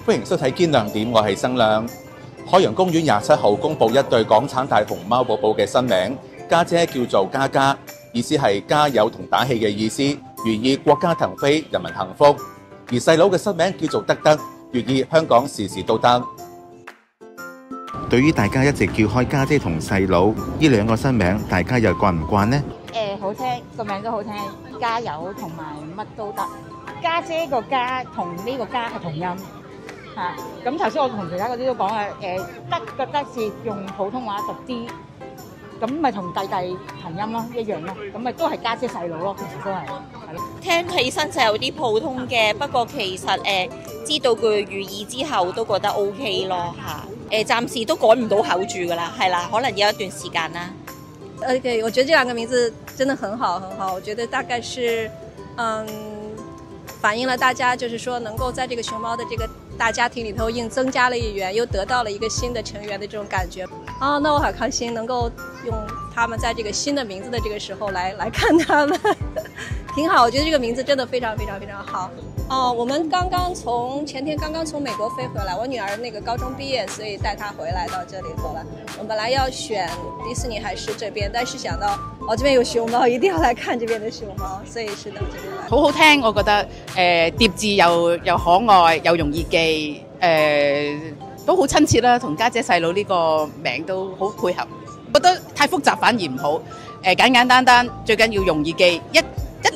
歡迎收睇堅亮點，我係生亮。海洋公園27號公布一對港產大熊貓寶寶嘅新名，家姐叫做嘉嘉，意思係加油同打氣嘅意思，寓意國家騰飛，人民幸福。而細佬嘅新名叫做德德，寓意香港事事都得。對於大家一直叫開家姐同細佬呢兩個新名，大家又慣唔慣呢？好聽，個名都好聽，加油同埋乜都得。家姐個家同呢個家係同音嚇。咁頭先我同其他嗰啲都講啊，德個德字用普通話讀 D， 咁咪同弟弟同音咯，一樣咯。咁咪都係家姐細佬咯，其實都係咯。聽起身就有啲普通嘅，不過其實知道佢寓意之後都覺得 OK 咯嚇。暫時都改唔到口住噶啦，係啦，可能要一段時間啦。對，我覺得這兩個名字真的很好，很好。我覺得大概是，反映了大家就是說能夠在這個熊貓的這個大家庭裏頭，又增加了一員，又得到了一個新的成員的這種感覺。啊，那我好開心能夠用他們在這個新的名字的這個時候來看他們，挺好。我覺得這個名字真的非常非常非常好。我們前天剛剛從美國飛回來，我女兒那個高中畢業，所以帶她回來到這裡頭了。我們本來要選迪士尼還是這邊，但是想到這邊有熊貓，一定要來看這邊的熊貓，所以是到這邊來。好好聽，我覺得疊字又可愛又容易記，都好親切啦，同家姐細佬呢個名都好配合。覺得太複雜反而唔好，簡簡單單，最緊要容易記，一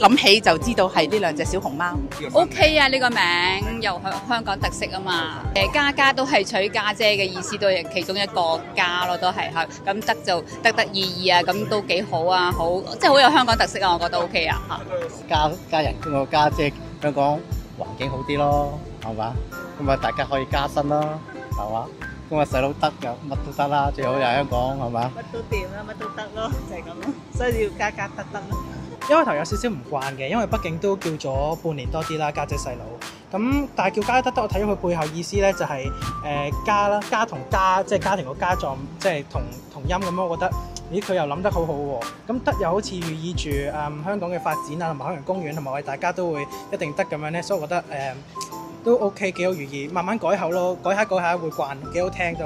諗起就知道係呢兩隻小熊貓。OK 啊，呢個名又香港特色啊嘛。嘉嘉都係取家姐嘅意思，都係其中一個家咯，都係嚇。咁德就得意義啊，咁都幾好啊，好即係好有香港特色啊，我覺得 OK 啊嚇。家人同我家姐，香港環境好啲咯，係嘛？咁啊，大家可以加薪啦，係嘛？咁啊，細佬得嘅乜都得啦，最好就係香港，係嘛？乜都掂啦，乜都得咯，就係咁咯，所以要家家得得咯。一開頭有少少唔慣嘅，因為畢竟都叫咗半年多啲啦，家姐細佬。咁但係叫家姐德德，我睇咗佢背後意思咧，就係家啦，家同家即係家庭個家狀，即係同音咁樣。我覺得，咦佢又諗得好好喎。咁德又好似寓意住香港嘅發展啊，同埋海洋公園，同埋我哋大家都會一定得咁樣咧，所以我覺得都 OK 幾好寓意。慢慢改口咯，改下會慣，幾好聽都。